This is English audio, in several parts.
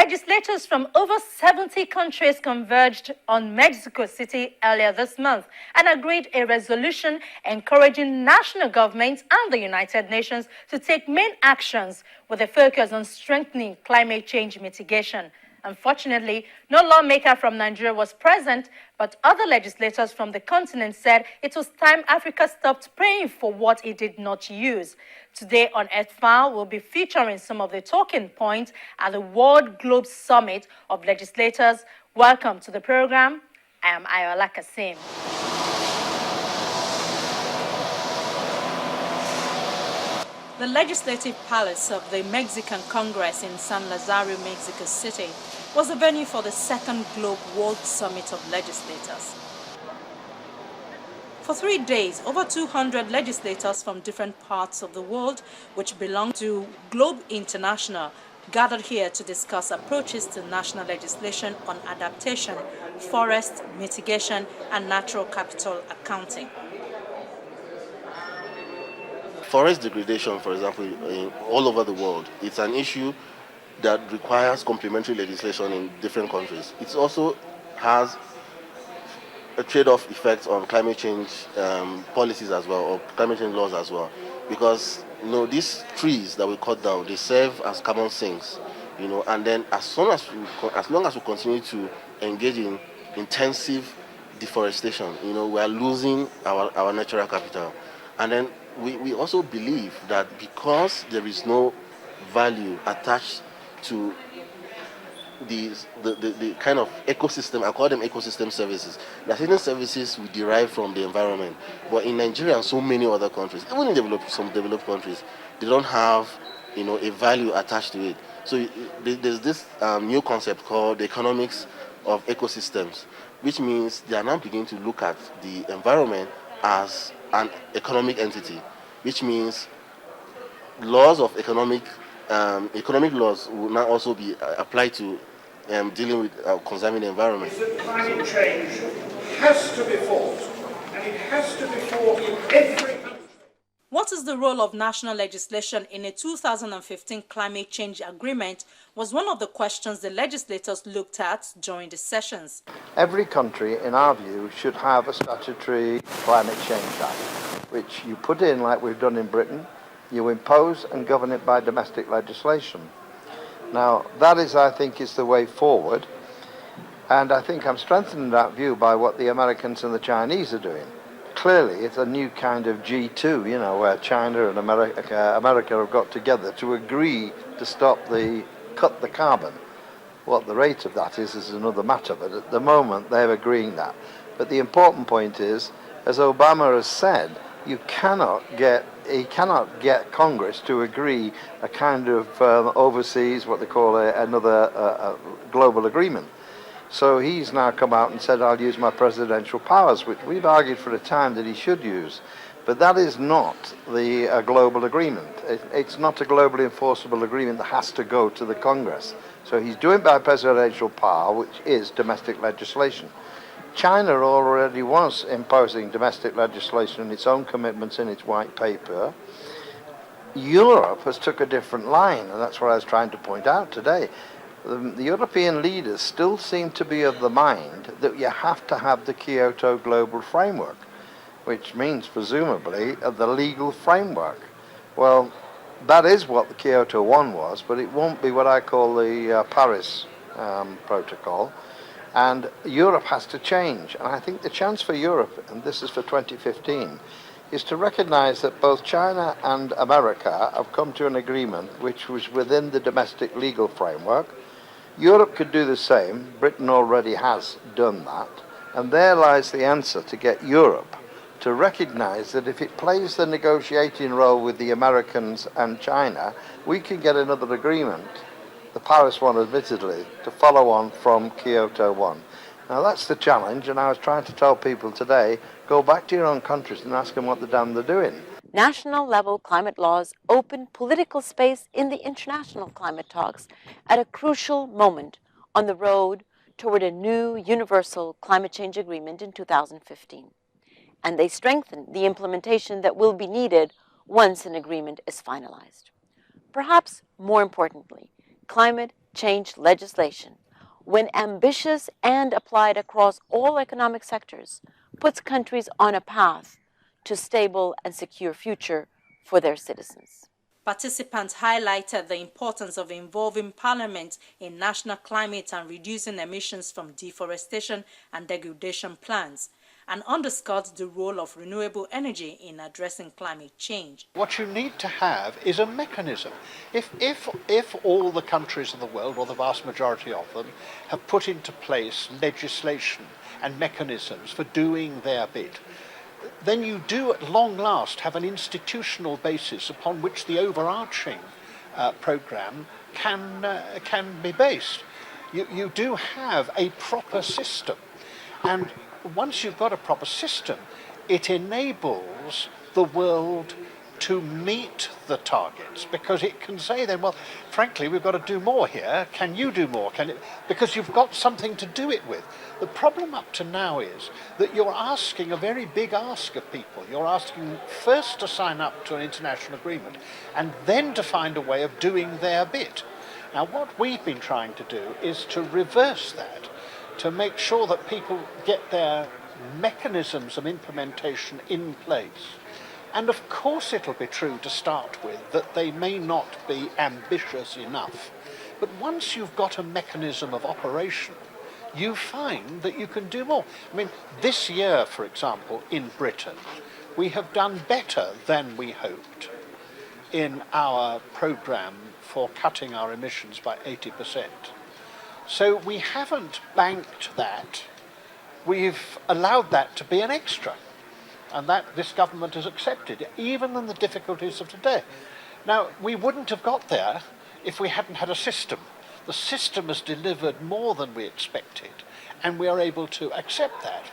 Legislators from over 70 countries converged on Mexico City earlier this month and agreed a resolution encouraging national governments and the United Nations to take main actions with a focus on strengthening climate change mitigation. Unfortunately, no lawmaker from Nigeria was present, but other legislators from the continent said it was time Africa stopped paying for what it did not use. Today on Earth File, we'll be featuring some of the talking points at the World Globe Summit of Legislators. Welcome to the program. I am Ayola Kasim. The Legislative Palace of the Mexican Congress in San Lazario, Mexico City, was the venue for the second Globe World Summit of Legislators. For 3 days, over 200 legislators from different parts of the world, which belong to Globe International, gathered here to discuss approaches to national legislation on adaptation, forest mitigation, and natural capital accounting. Forest degradation, for example, all over the world, it's an issue that requires complementary legislation in different countries. It also has a trade-off effect on climate change policies as well, or climate change laws as well, because these trees that we cut down, they serve as carbon sinks, and then as long as we continue to engage in intensive deforestation, we are losing our natural capital. And then we also believe that because there is no value attached to the kind of ecosystem, I call them ecosystem services. There are certain services we derive from the environment, but in Nigeria and so many other countries, even in some developed countries, they don't have a value attached to it. So there's this new concept called the economics of ecosystems, which means they are now beginning to look at the environment as an economic entity, which means laws of economic laws will now also be applied to dealing with conserving the environment. Climate change has to be fought, and it has to be fought in every country. What is the role of national legislation in a 2015 climate change agreement was one of the questions the legislators looked at during the sessions. Every country, in our view, should have a statutory climate change act, which you put in like we've done in Britain, you impose and govern it by domestic legislation. Now, that is, I think, is the way forward, and I think I'm strengthening that view by what the Americans and the Chinese are doing. Clearly, it's a new kind of G2, where China and America have got together to agree to cut the carbon. What the rate of that is another matter, but at the moment they're agreeing that. But the important point is, as Obama has said, he cannot get Congress to agree a kind of overseas, what they call another global agreement. So he's now come out and said, I'll use my presidential powers, which we've argued for a time that he should use. But that is not the global agreement. It's not a globally enforceable agreement that has to go to the Congress. So he's doing it by presidential power, which is domestic legislation. China already was imposing domestic legislation and its own commitments in its white paper. Europe has took a different line, and that's what I was trying to point out today. The European leaders still seem to be of the mind that you have to have the Kyoto Global Framework, which means, presumably, the legal framework. Well, that is what the Pt1 was, but it won't be what I call the Paris Protocol. And Europe has to change. And I think the chance for Europe, and this is for 2015, is to recognize that both China and America have come to an agreement which was within the domestic legal framework. Europe could do the same. Britain already has done that. And there lies the answer to get Europe to recognize that if it plays the negotiating role with the Americans and China, we can get another agreement, the Paris one admittedly, to follow on from Kyoto 1. Now that's the challenge, and I was trying to tell people today, go back to your own countries and ask them what the damn they're doing. National-level climate laws open political space in the international climate talks at a crucial moment on the road toward a new universal climate change agreement in 2015. And they strengthen the implementation that will be needed once an agreement is finalized. Perhaps more importantly, climate change legislation, when ambitious and applied across all economic sectors, puts countries on a path to stable and secure future for their citizens. Participants highlighted the importance of involving Parliament in national climate and reducing emissions from deforestation and degradation plans, and underscored the role of renewable energy in addressing climate change. What you need to have is a mechanism. If all the countries in the world, or the vast majority of them, have put into place legislation and mechanisms for doing their bit, then you do at long last have an institutional basis upon which the overarching programme can be based. You do have a proper system, and once you've got a proper system, it enables the world to meet the targets, because it can say then, well, frankly, we've got to do more here. Can you do more? Because you've got something to do it with. The problem up to now is that you're asking a very big ask of people. You're asking first to sign up to an international agreement and then to find a way of doing their bit. Now, what we've been trying to do is to reverse that, to make sure that people get their mechanisms of implementation in place. And of course it'll be true to start with that they may not be ambitious enough. But once you've got a mechanism of operation, you find that you can do more. I mean, this year, for example, in Britain, we have done better than we hoped in our programme for cutting our emissions by 80%. So we haven't banked that. We've allowed that to be an extra. And that this government has accepted, even in the difficulties of today. Now, we wouldn't have got there if we hadn't had a system. The system has delivered more than we expected, and we are able to accept that.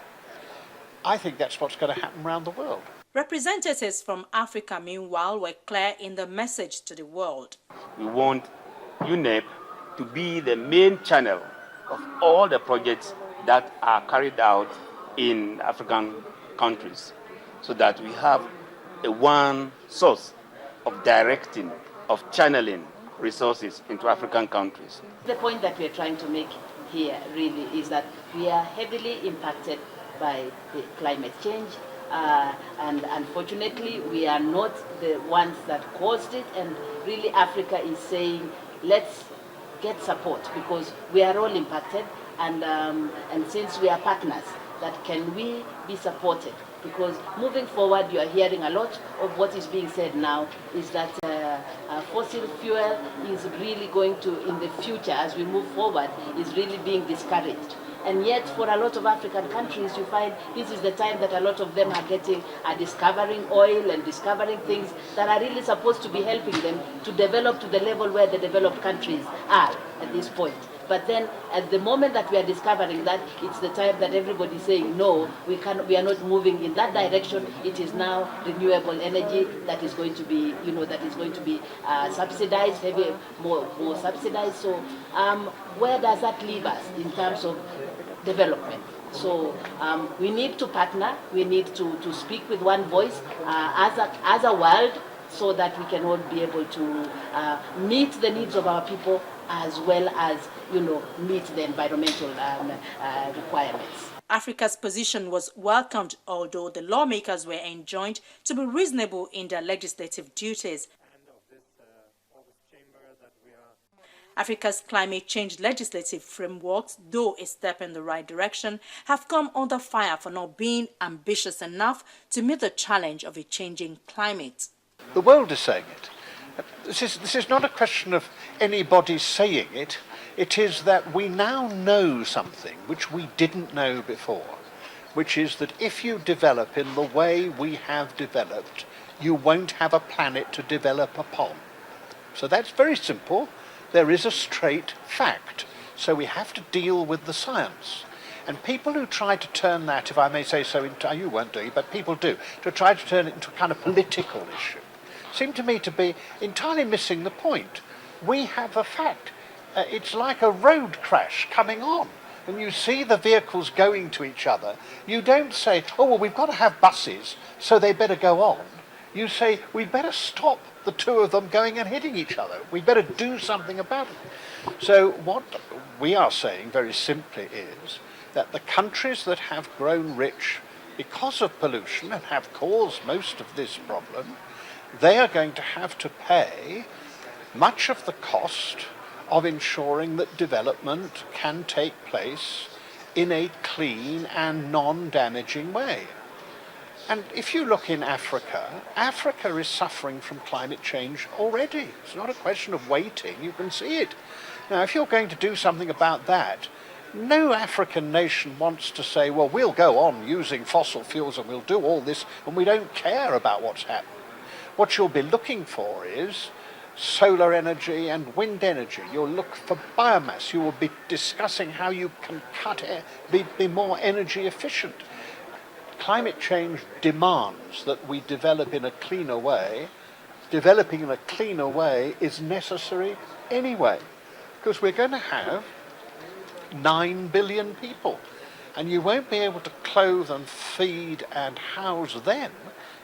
I think that's what's going to happen around the world. Representatives from Africa, meanwhile, were clear in the message to the world. We want UNEP to be the main channel of all the projects that are carried out in African countries, so that we have a one source of directing, of channeling resources into African countries. The point that we're trying to make here really is that we are heavily impacted by the climate change, and unfortunately we are not the ones that caused it, and really Africa is saying, let's get support, because we are all impacted, and since we are partners, that can we be supported? Because moving forward, you are hearing a lot of what is being said now is that fossil fuel is really going to, in the future, as we move forward, is really being discouraged. And yet, for a lot of African countries, you find this is the time that a lot of them are discovering oil and discovering things that are really supposed to be helping them to develop to the level where the developed countries are at this point. But then, at the moment that we are discovering that, it's the time that everybody is saying, no, we are not moving in that direction. It is now renewable energy that is going to be, subsidized, more subsidized. So, where does that leave us in terms of development? So we need to partner. We need to speak with one voice as a world, so that we can all be able to meet the needs of our people, as well as, meet the environmental requirements. Africa's position was welcomed, although the lawmakers were enjoined to be reasonable in their legislative duties. Africa's climate change legislative frameworks, though a step in the right direction, have come under fire for not being ambitious enough to meet the challenge of a changing climate. The world is saying it. This is not a question of anybody saying it. It is that we now know something which we didn't know before, which is that if you develop in the way we have developed, you won't have a planet to develop upon. So that's very simple. There is a straight fact. So we have to deal with the science. And people who try to turn that, if I may say so, you won't do, but people do, to try to turn it into a kind of political issue, seem to me to be entirely missing the point. We have a fact. It's like a road crash coming on. When you see the vehicles going to each other, you don't say, oh, well, we've got to have buses, so they better go on. You say, we better stop the two of them going and hitting each other. We better do something about it. So what we are saying very simply is that the countries that have grown rich because of pollution and have caused most of this problem, they are going to have to pay much of the cost of ensuring that development can take place in a clean and non-damaging way. And if you look in Africa, Africa is suffering from climate change already. It's not a question of waiting, you can see it. Now, if you're going to do something about that, no African nation wants to say, well, we'll go on using fossil fuels and we'll do all this and we don't care about what's happening. What you'll be looking for is solar energy and wind energy. You'll look for biomass. You will be discussing how you can be more energy efficient. Climate change demands that we develop in a cleaner way. Developing in a cleaner way is necessary anyway, because we're going to have 9 billion people, and you won't be able to clothe and feed and house them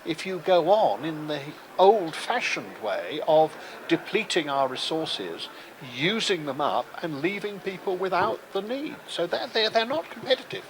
if you go on in the old-fashioned way of depleting our resources, using them up and leaving people without the need. So they're not competitive.